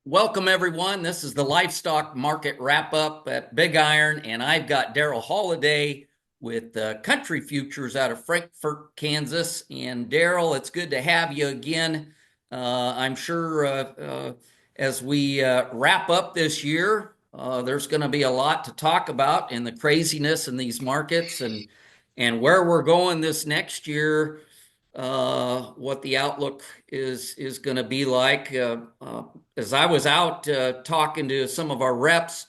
Welcome, everyone. This is the Livestock Market Wrap Up at Big Iron, and I've got Daryl Holiday with Country Futures out of Frankfort, Kansas. And Daryl, it's good to have you again. I'm sure as we wrap up this year, there's going to be a lot to talk about in the craziness in these markets and where we're going this next year, what the outlook is going to be like. As I was out talking to some of our reps,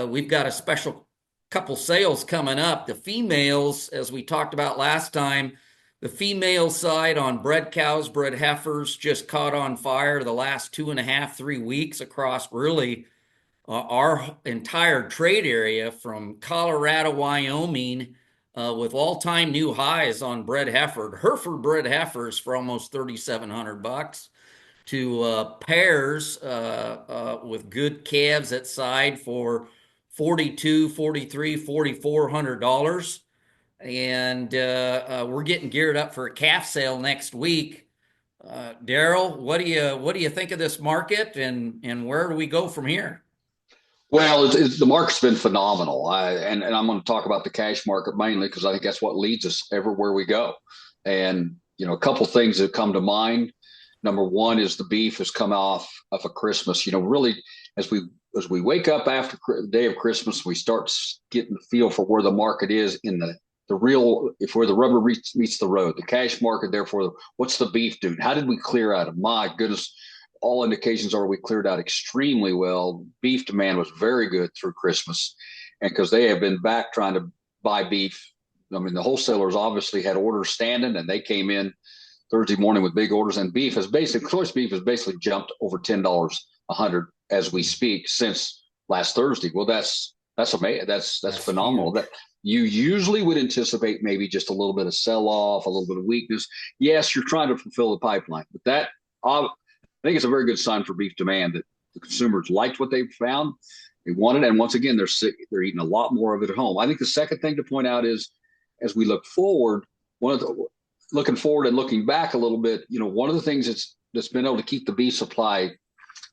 we've got a special couple sales coming up. The females, as we talked about last time, the female side on bred cows, bred heifers just caught on fire the last 2.5, 3 weeks across really our entire trade area from Colorado, Wyoming, with all-time new highs on bred heifer. Hereford bred heifers for almost $3,700 to pairs with good calves at side for 42, 43, $4,400. And we're getting geared up for a calf sale next week. Daryl, what do you think of this market, and where do we go from here? Well, the market's been phenomenal. And I'm going to talk about the cash market mainly because I think that's what leads us everywhere we go. And, a couple things that come to mind. Number one is the beef has come off of a Christmas. Really, as we wake up after the day of Christmas, we start getting the feel for where the market is in the real, if where the rubber meets the road, the cash market. Therefore, what's the beef doing? How did we clear out of? My goodness, all indications are we cleared out extremely well. Beef demand was very good through Christmas, and because they have been back trying to buy beef. I mean, the wholesalers obviously had orders standing, and they came in Thursday morning with big orders. And beef has basically, choice beef has basically jumped over $10 a hundred as we speak since last Thursday. Well, that's amazing. That's That's phenomenal. huge. That you usually would anticipate maybe just a little bit of sell off, a little bit of weakness. Yes, you're trying to fulfill the pipeline, but that I think it's a very good sign for beef demand that the consumers liked what they found. They wanted it. And once again, they're eating a lot more of it at home. I think the second thing to point out is as we look forward, looking forward and looking back a little bit, one of the things that's been able to keep the beef supply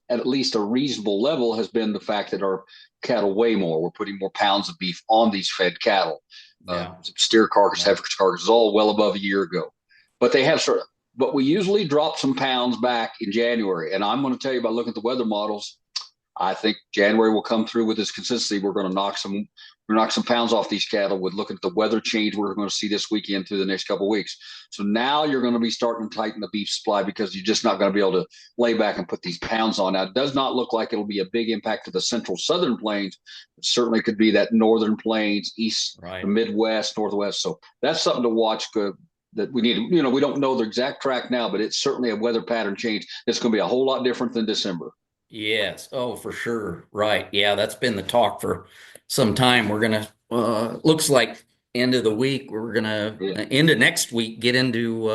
at least a reasonable level has been the fact that our cattle weigh more. We're putting more pounds of beef on these fed cattle. Yeah. Steer carcass, Yeah. heifer carcass, all well above a year ago. But they have sort of but we usually drop some pounds back in January. And I'm going to tell you, by looking at the weather models, I think January will come through with this consistency. We're going to knock some pounds off these cattle with looking at the weather change we're going to see this weekend through the next couple of weeks. So now you're going to be starting to tighten the beef supply because you're just not going to be able to lay back and put these pounds on. Now, it does not look like it'll be a big impact to the central southern plains. It certainly could be that northern plains, east, the Right. Midwest, Northwest. So that's something to watch. That we need, we don't know the exact track now, but it's certainly a weather pattern change that's going to be a whole lot different than December. Yes. Oh, for sure. Right. Yeah, that's been the talk for some time. We're gonna looks like end of the week, we're gonna Yeah, end of next week get into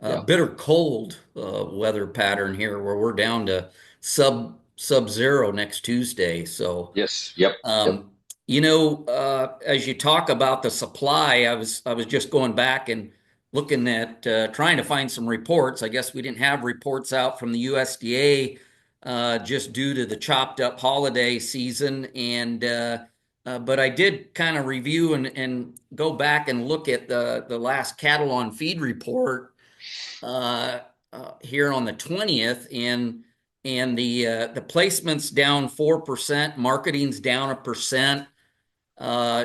yeah, bitter cold weather pattern here where we're down to sub zero next Tuesday. So yes, yep, yep. um, as you talk about the supply, I was just going back and looking at trying to find some reports. I guess we didn't have reports out from the USDA just due to the chopped up holiday season, and but I did kind of review and go back and look at the last cattle on feed report uh, here on the 20th, and the placements down 4%, marketing's down 1%.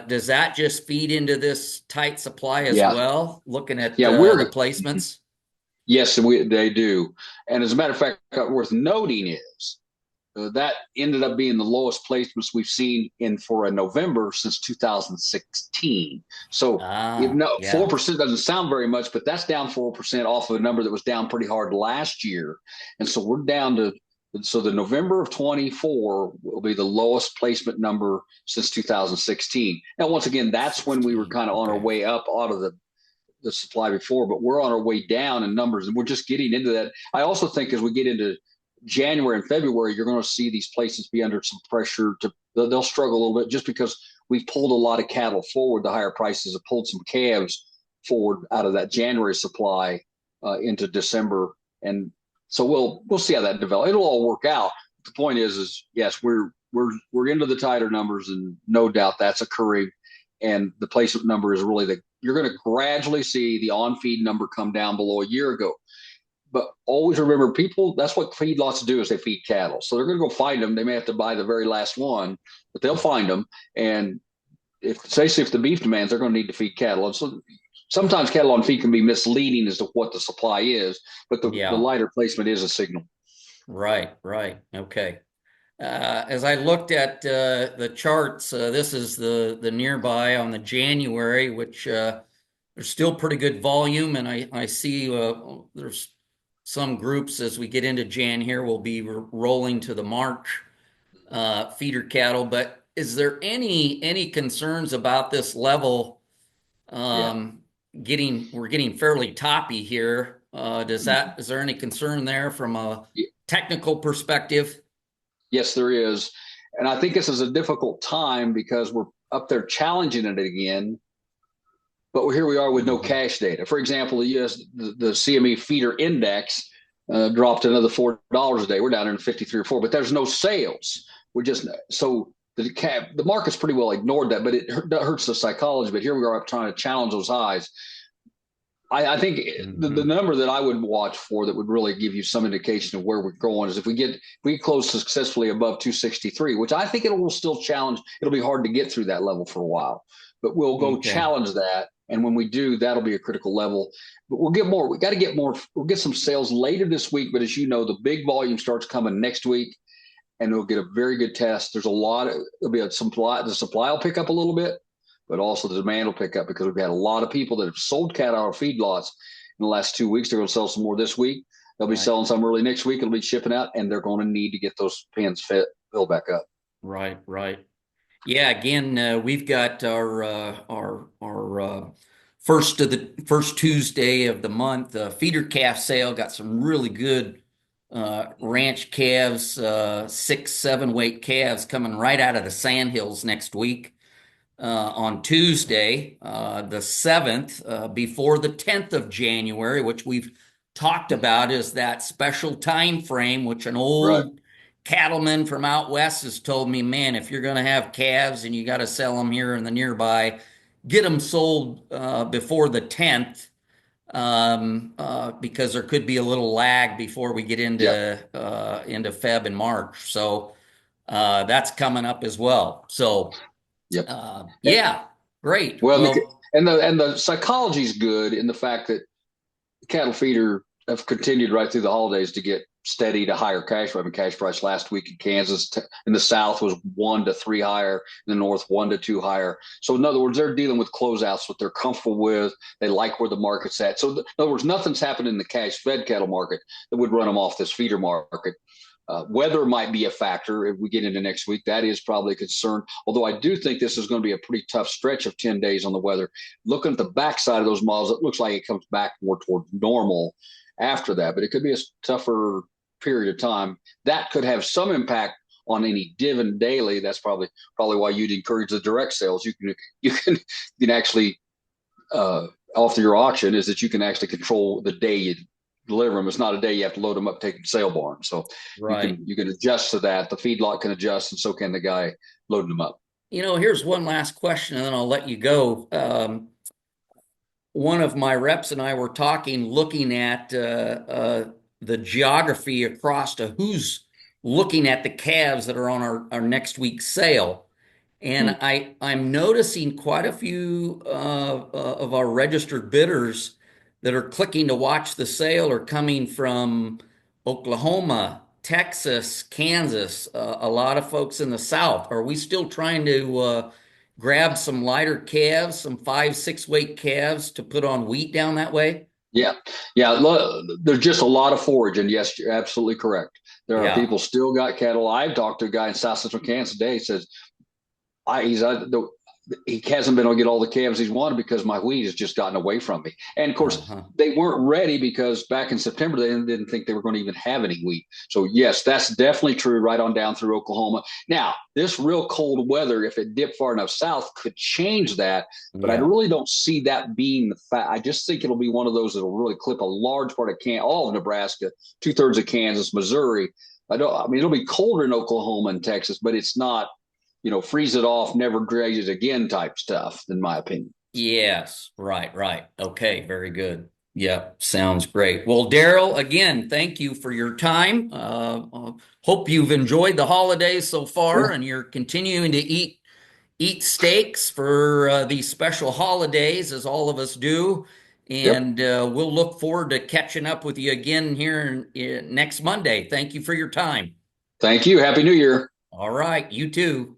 Does that just feed into this tight supply as Yeah, well? Looking at yeah. the placements. Yes, they do. And as a matter of fact, worth noting is that ended up being the lowest placements we've seen in for a November since 2016. So even Ah, though yeah. 4% doesn't sound very much, but that's down 4% off of a number that was down pretty hard last year. And so we're down to so the November of 24 will be the lowest placement number since 2016. Now, once again, that's when we were 16. kind of on our Okay. way up out of the supply before, but we're on our way down in numbers, and we're just getting into that. I also think as we get into January and February, you're going to see these places be under some pressure. They'll struggle a little bit just because we've pulled a lot of cattle forward. The higher prices have pulled some calves forward out of that January supply into December, and so we'll see how that develops. It'll all work out. the point is yes, we're into the tighter numbers, and no doubt that's occurring. And the placement number is really you're going to gradually see the on feed number come down below a year ago. But always remember, people, that's what feedlots do, is they feed cattle. So they're going to go find them. They may have to buy the very last one, but they'll find them. And if the beef demands, they're going to need to feed cattle. And so sometimes cattle on feed can be misleading as to what the supply is, but the Yeah. lighter placement is a signal. Right. Okay. As I looked at the charts, this is the nearby on the January, which there's still pretty good volume, and I see there's some groups as we get into Jan here will be rolling to the March feeder cattle. But is there any concerns about this level? Yeah. We're getting fairly toppy here. Is there any concern there from a technical perspective? Yes, there is. And I think this is a difficult time because we're up there challenging it again. But here we are with no cash data. For example, the CME feeder index dropped another $4 a day. We're down in 53 or 4, but there's no sales. We're just so the market's pretty well ignored that, but that hurts the psychology. But here we are trying to challenge those highs. I think the number that I would watch for that would really give you some indication of where we're going is if we close successfully above 263, which I think it will still challenge. It'll be hard to get through that level for a while, but we'll go challenge that. And when we do, that'll be a critical level. But we'll get more. We got to get more. We'll get some sales later this week. But as you know, the big volume starts coming next week, and we'll get a very good test. There's there'll be some supply. The supply will pick up a little bit, but also the demand will pick up because we've had a lot of people that have sold cattle out of feedlots in the last 2 weeks. They're going to sell some more this week. They'll be selling some early next week. It'll be shipping out, and they're going to need to get those pens filled back up. Right. Yeah. Again, we've got our first Tuesday of the month feeder calf sale. Got some really good ranch calves, 6-7 weight calves coming right out of the Sandhills next week. On Tuesday, the 7th, before the 10th of January, which we've talked about, is that special time frame, which an old cattleman from out west has told me, man, if you're going to have calves and you got to sell them here in the nearby, get them sold before the 10th, because there could be a little lag before we get into Feb and March. So that's coming up as well. So. Yeah, great. Well, the psychology is good in the fact that cattle feeder have continued right through the holidays to get steady to higher cash price. Last week in Kansas, in the South was 1 to 3 higher, in the North 1 to 2 higher. So in other words, they're dealing with closeouts, what they're comfortable with. They like where the market's at. So in other words, nothing's happened in the cash fed cattle market that would run them off this feeder market. Weather might be a factor if we get into next week. That is probably a concern. Although I do think this is going to be a pretty tough stretch of 10 days on the weather. Looking at the backside of those models, it looks like it comes back more toward normal after that. But it could be a tougher period of time. That could have some impact on any div and daily. That's probably why you'd encourage the direct sales. You can actually after your auction is that you can actually control the day you deliver them. It's not a day you have to load them up, take them to sale barn. So you can adjust to that. The feedlot can adjust, and so can the guy loading them up. Here's one last question, and then I'll let you go. One of my reps and I were looking at the geography across to who's looking at the calves that are on our next week's sale. And I'm noticing quite a few of our registered bidders that are clicking to watch the sale are coming from Oklahoma, Texas, Kansas, a lot of folks in the South. Are we still trying to grab some lighter calves, some 5-6 weight calves to put on wheat down that way? Yeah. There's just a lot of forage, and yes, you're absolutely correct. There are people still got cattle. I've talked to a guy in South Central Kansas today. He says he hasn't been able to get all the calves he's wanted because my wheat has just gotten away from me. And of course, they weren't ready because back in September, they didn't think they were going to even have any wheat. So yes, that's definitely true right on down through Oklahoma. Now, this real cold weather, if it dipped far enough south, could change that. But I really don't see that being the fact. I just think it'll be one of those that'll really clip a large part of all of Nebraska, 2/3 of Kansas, Missouri. I mean, it'll be colder in Oklahoma and Texas, but it's not, freeze it off, never graze it again type stuff, in my opinion. Yes, right, right. Okay, very good. Yep, sounds great. Well, Daryl, again, thank you for your time. Hope you've enjoyed the holidays so far, Yeah. and you're continuing to eat steaks for these special holidays, as all of us do. Yep. And we'll look forward to catching up with you again here next Monday. Thank you for your time. Thank you. Happy New Year. All right, you too.